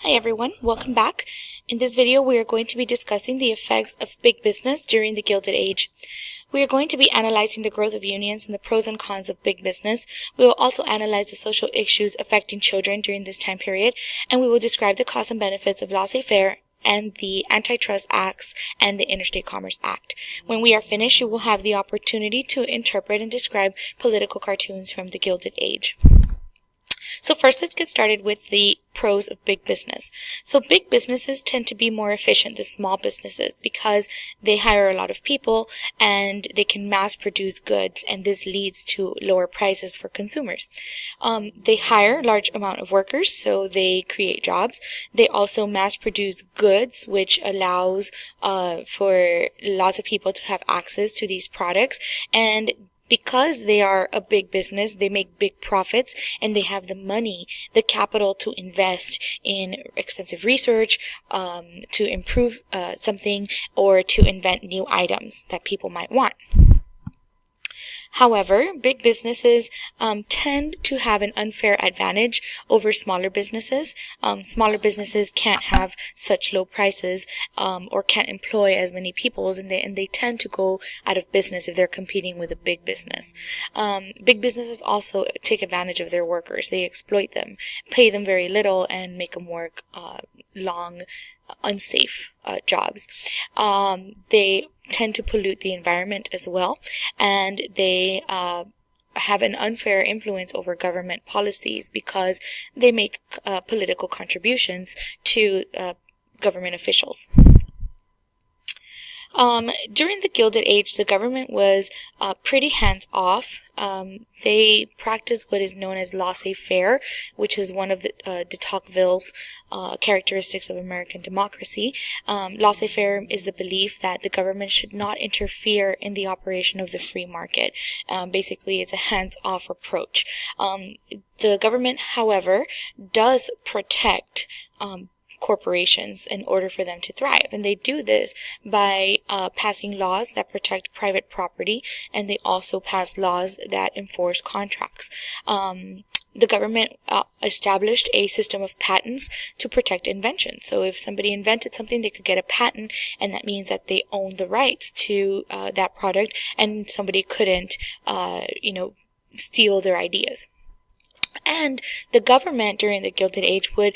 Hi everyone, welcome back. In this video we are going to be discussing the effects of big business during the Gilded Age. We are going to be analyzing the growth of unions and the pros and cons of big business. We will also analyze the social issues affecting children during this time period, and we will describe the costs and benefits of laissez-faire and the Antitrust Acts and the Interstate Commerce Act. When we are finished, you will have the opportunity to interpret and describe political cartoons from the Gilded Age. So first, let's get started with the pros of big business. So big businesses tend to be more efficient than small businesses because they hire a lot of people and they can mass produce goods, and this leads to lower prices for consumers. They hire a large amount of workers, so they create jobs. They also mass produce goods, which allows for lots of people to have access to these products, and because they are a big business, they make big profits, and they have the money, the capital to invest in expensive research, to improve something, or to invent new items that people might want. However, big businesses tend to have an unfair advantage over smaller businesses. Smaller businesses can't have such low prices or can't employ as many people, and they tend to go out of business if they're competing with a big business. Big businesses also take advantage of their workers. They exploit them, pay them very little, and make them work long, unsafe jobs. They tend to pollute the environment as well, and they have an unfair influence over government policies because they make political contributions to government officials. During the Gilded Age, the government was pretty hands-off. They practiced what is known as laissez-faire, which is one of the de Tocqueville's characteristics of American democracy. Laissez-faire is the belief that the government should not interfere in the operation of the free market. Basically, it's a hands-off approach. The government, however, does protect corporations in order for them to thrive, and they do this by passing laws that protect private property, and they also pass laws that enforce contracts. The government established a system of patents to protect inventions. So if somebody invented something, they could get a patent, and that means that they own the rights to that product, and somebody couldn't steal their ideas. And the government during the Gilded Age would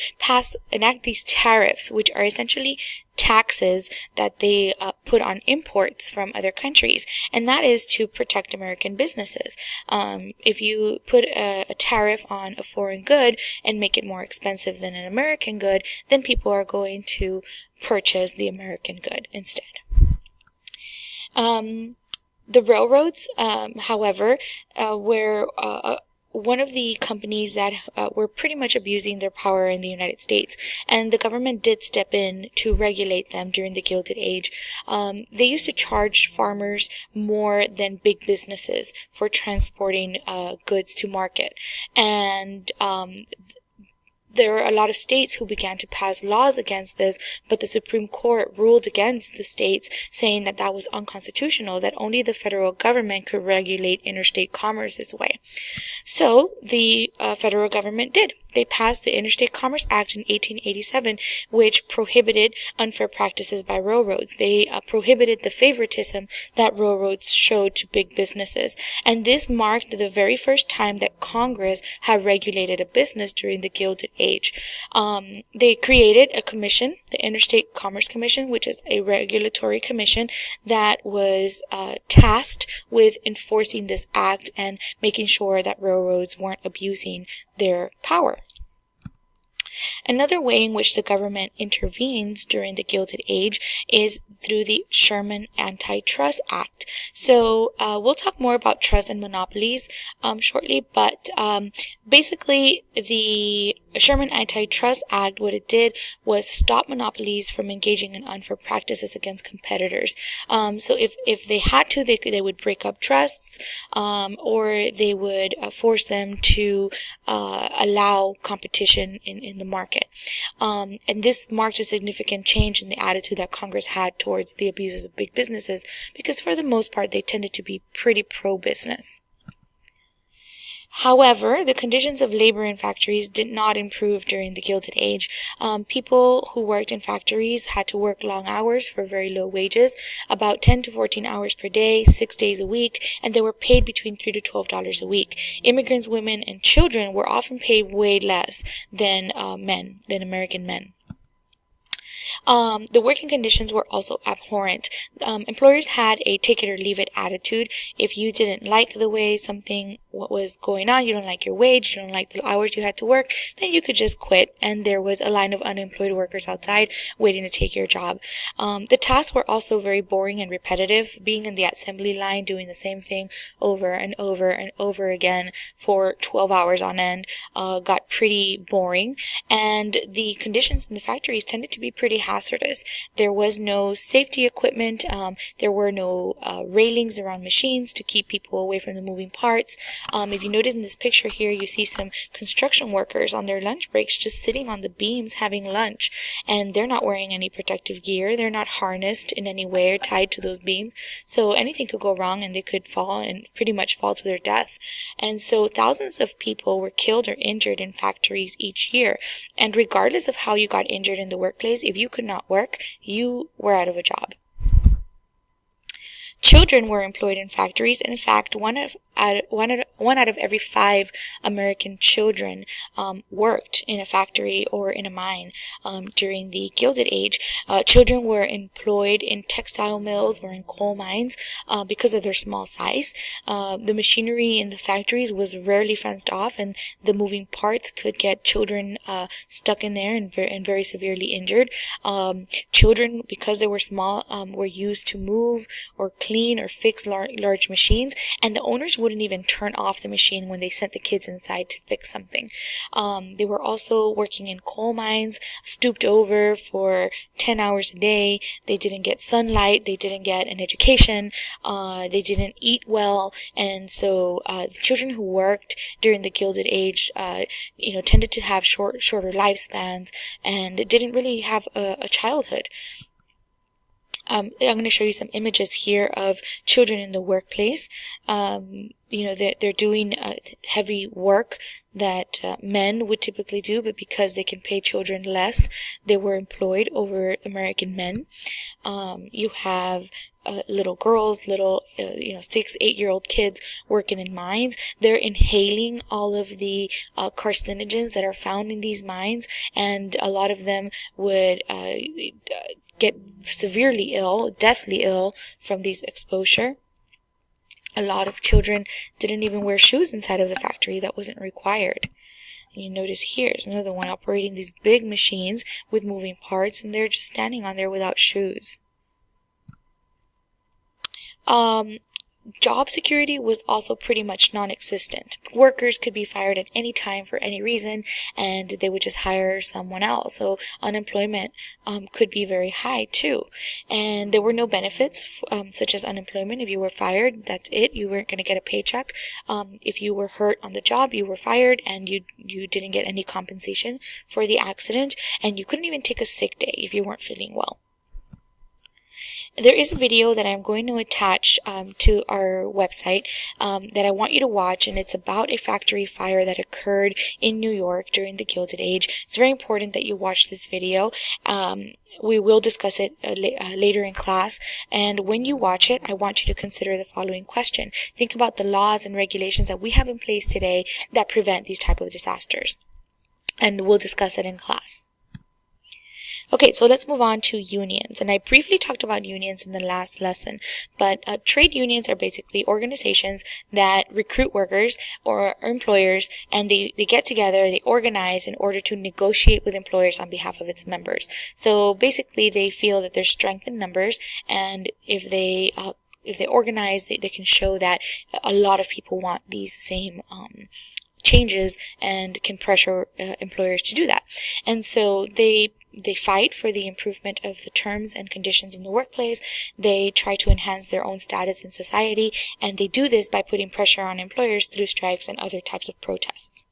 enact these tariffs, which are essentially taxes that they put on imports from other countries, and that is to protect American businesses. If you put a tariff on a foreign good and make it more expensive than an American good, then people are going to purchase the American good instead. The railroads, however, were one of the companies that were pretty much abusing their power in the United States, and the government did step in to regulate them during the Gilded Age. They used to charge farmers more than big businesses for transporting goods to market, and there were a lot of states who began to pass laws against this, but the Supreme Court ruled against the states, saying that that was unconstitutional, that only the federal government could regulate interstate commerce this way. So the federal government did. They passed the Interstate Commerce Act in 1887, which prohibited unfair practices by railroads. They prohibited the favoritism that railroads showed to big businesses. And this marked the very first time that Congress had regulated a business during the Gilded Age. They created a commission, the Interstate Commerce Commission, which is a regulatory commission that was tasked with enforcing this act and making sure that railroads weren't abusing their power. Another way in which the government intervenes during the Gilded Age is through the Sherman Antitrust Act. So we'll talk more about trust and monopolies shortly, but basically the Sherman Antitrust Act, what it did was stop monopolies from engaging in unfair practices against competitors. So if they had to, they would break up trusts, or they would force them to allow competition in the market. And this marked a significant change in the attitude that Congress had towards the abuses of big businesses, because for the most part, they tended to be pretty pro-business. However, the conditions of labor in factories did not improve during the Gilded Age. People who worked in factories had to work long hours for very low wages, about 10 to 14 hours per day, 6 days a week, and they were paid between $3 to $12 a week. Immigrants, women, and children were often paid way less than American men. The working conditions were also abhorrent. Employers had a take it or leave it attitude. If you didn't like the way what was going on, you don't like your wage, you don't like the hours you had to work, then you could just quit, and there was a line of unemployed workers outside waiting to take your job. The tasks were also very boring and repetitive. Being in the assembly line, doing the same thing over and over and over again for 12 hours on end, got pretty boring, and the conditions in the factories tended to be pretty hazardous. There was no safety equipment. There were no railings around machines to keep people away from the moving parts. If you notice in this picture here, you see some construction workers on their lunch breaks just sitting on the beams having lunch, and they're not wearing any protective gear. They're not harnessed in any way or tied to those beams, so anything could go wrong and they could fall and pretty much fall to their death. And so thousands of people were killed or injured in factories each year, and regardless of how you got injured in the workplace, if you could not work, you were out of a job. Children were employed in factories, and in fact, one out of every 5 American children worked in a factory or in a mine during the Gilded Age. Children were employed in textile mills or in coal mines because of their small size. The machinery in the factories was rarely fenced off, and the moving parts could get children stuck in there and very severely injured. Children, because they were small, were used to move or clean or fix large machines, and the owners wouldn't even turn off the machine when they sent the kids inside to fix something. They were also working in coal mines, stooped over for 10 hours a day. They didn't get sunlight. They didn't get an education. They didn't eat well. And so the children who worked during the Gilded Age tended to have shorter lifespans and didn't really have a childhood. I'm going to show you some images here of children in the workplace. They're doing heavy work that men would typically do, but because they can pay children less, they were employed over American men. You have little girls, 6-8-year-old kids working in mines. They're inhaling all of the carcinogens that are found in these mines, and a lot of them would get severely ill, deathly ill from these exposure. A lot of children didn't even wear shoes inside of the factory. That wasn't required. And you notice here's another one operating these big machines with moving parts, and they're just standing on there without shoes. Job security was also pretty much non-existent. Workers could be fired at any time for any reason, and they would just hire someone else. So unemployment could be very high too. And there were no benefits such as unemployment. If you were fired, that's it. You weren't going to get a paycheck. If you were hurt on the job, you were fired, and you didn't get any compensation for the accident, and you couldn't even take a sick day if you weren't feeling well. There is a video that I'm going to attach to our website that I want you to watch, and it's about a factory fire that occurred in New York during the Gilded Age. It's very important that you watch this video. We will discuss it later in class, and when you watch it, I want you to consider the following question. Think about the laws and regulations that we have in place today that prevent these type of disasters, and we'll discuss it in class. Okay, so let's move on to unions. And I briefly talked about unions in the last lesson, but trade unions are basically organizations that recruit workers or employers, and they get together, they organize in order to negotiate with employers on behalf of its members. So basically, they feel that there's strength in numbers, and if they organize, they can show that a lot of people want these same changes and can pressure employers to do that. And so they fight for the improvement of the terms and conditions in the workplace. They try to enhance their own status in society, and they do this by putting pressure on employers through strikes and other types of protests.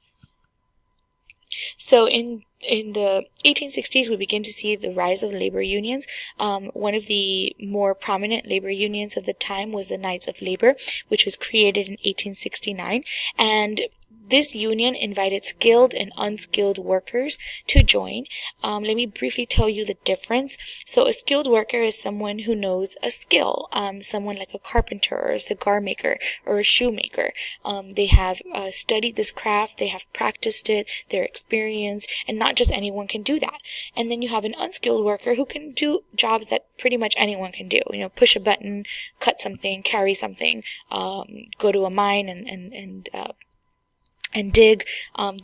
So in the 1860s, we begin to see the rise of labor unions. One of the more prominent labor unions of the time was the Knights of Labor, which was created in 1869. And this union invited skilled and unskilled workers to join. Let me briefly tell you the difference. So a skilled worker is someone who knows a skill, someone like a carpenter or a cigar maker or a shoemaker. They have studied this craft, they have practiced it, they're experienced, and not just anyone can do that. And then you have an unskilled worker who can do jobs that pretty much anyone can do. You know, push a button, cut something, carry something, go to a mine and dig.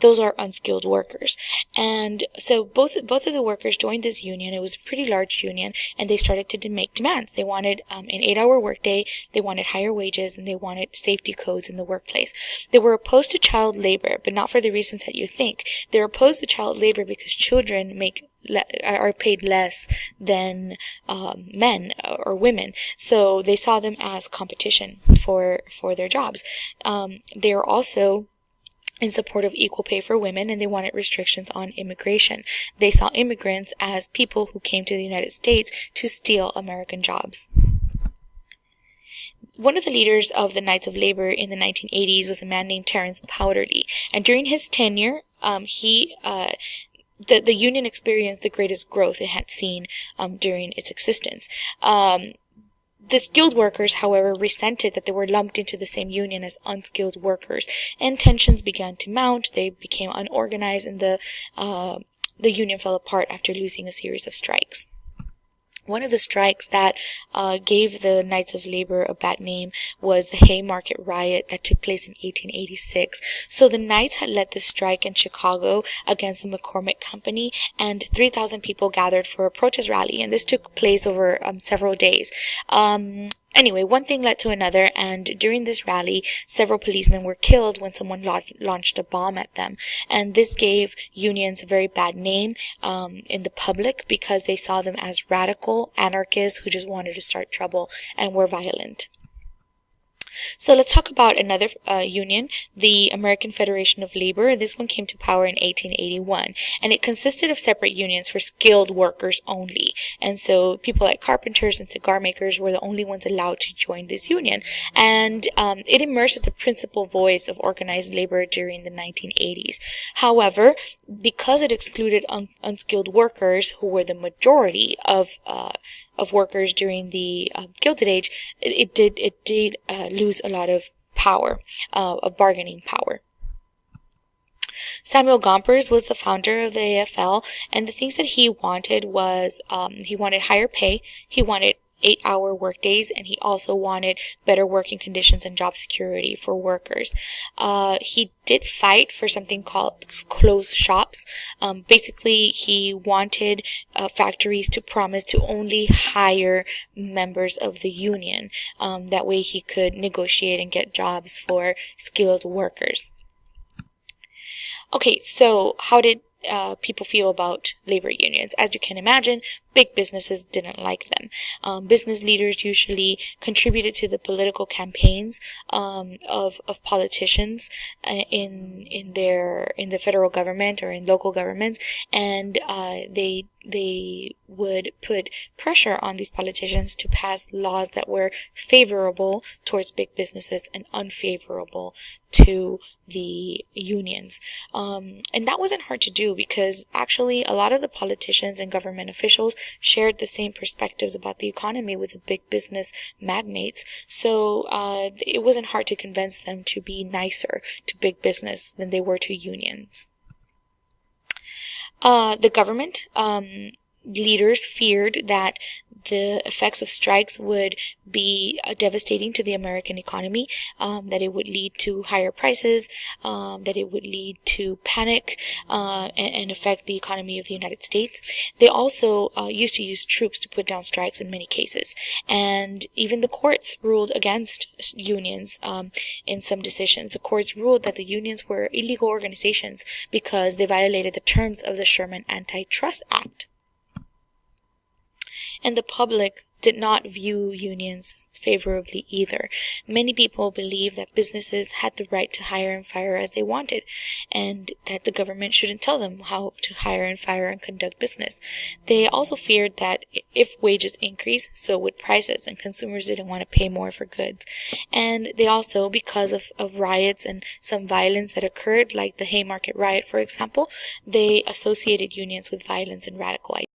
Those are unskilled workers. And so both of the workers joined this union. It was a pretty large union, and they started to make demands. They wanted an 8-hour workday, they wanted higher wages, and they wanted safety codes in the workplace. They were opposed to child labor, but not for the reasons that you think. They're opposed to child labor because children are paid less than men or women, so they saw them as competition for their jobs. They are also in support of equal pay for women, and they wanted restrictions on immigration. They saw immigrants as people who came to the United States to steal American jobs. One of the leaders of the Knights of Labor in the 1980s was a man named Terence Powderly, and during his tenure, the union experienced the greatest growth it had seen during its existence. The skilled workers, however, resented that they were lumped into the same union as unskilled workers, and tensions began to mount. They became unorganized, and the union fell apart after losing a series of strikes. One of the strikes that gave the Knights of Labor a bad name was the Haymarket Riot that took place in 1886. So the Knights had led this strike in Chicago against the McCormick Company, and 3,000 people gathered for a protest rally, and this took place over several days. Anyway, one thing led to another, and during this rally, several policemen were killed when someone launched a bomb at them. And this gave unions a very bad name in the public because they saw them as radical anarchists who just wanted to start trouble and were violent. So let's talk about another union, the American Federation of Labor. This one came to power in 1881, and it consisted of separate unions for skilled workers only. And so people like carpenters and cigar makers were the only ones allowed to join this union. And it emerged as the principal voice of organized labor during the 1980s. However, because it excluded unskilled workers, who were the majority of workers during the Gilded Age, it did lose a lot of power, of bargaining power. Samuel Gompers was the founder of the AFL, and the things that he wanted was he wanted higher pay, he wanted 8-hour workdays, and he also wanted better working conditions and job security for workers. He did fight for something called closed shops. Basically, he wanted factories to promise to only hire members of the union. That way he could negotiate and get jobs for skilled workers. Okay, so how did people feel about labor unions? As you can imagine, big businesses didn't like them. Business leaders usually contributed to the political campaigns of politicians in the federal government or in local governments, and they would put pressure on these politicians to pass laws that were favorable towards big businesses and unfavorable to the unions. And that wasn't hard to do because actually a lot of the politicians and government officials shared the same perspectives about the economy with the big business magnates. So it wasn't hard to convince them to be nicer to big business than they were to unions. The government leaders feared that the effects of strikes would be devastating to the American economy, that it would lead to higher prices, that it would lead to panic and affect the economy of the United States. They also used to use troops to put down strikes in many cases. And even the courts ruled against unions in some decisions. The courts ruled that the unions were illegal organizations because they violated the terms of the Sherman Antitrust Act. And the public did not view unions favorably either. Many people believe that businesses had the right to hire and fire as they wanted, and that the government shouldn't tell them how to hire and fire and conduct business. They also feared that if wages increase, so would prices, and consumers didn't want to pay more for goods. And they also, because of riots and some violence that occurred, like the Haymarket riot, for example, they associated unions with violence and radical ideas.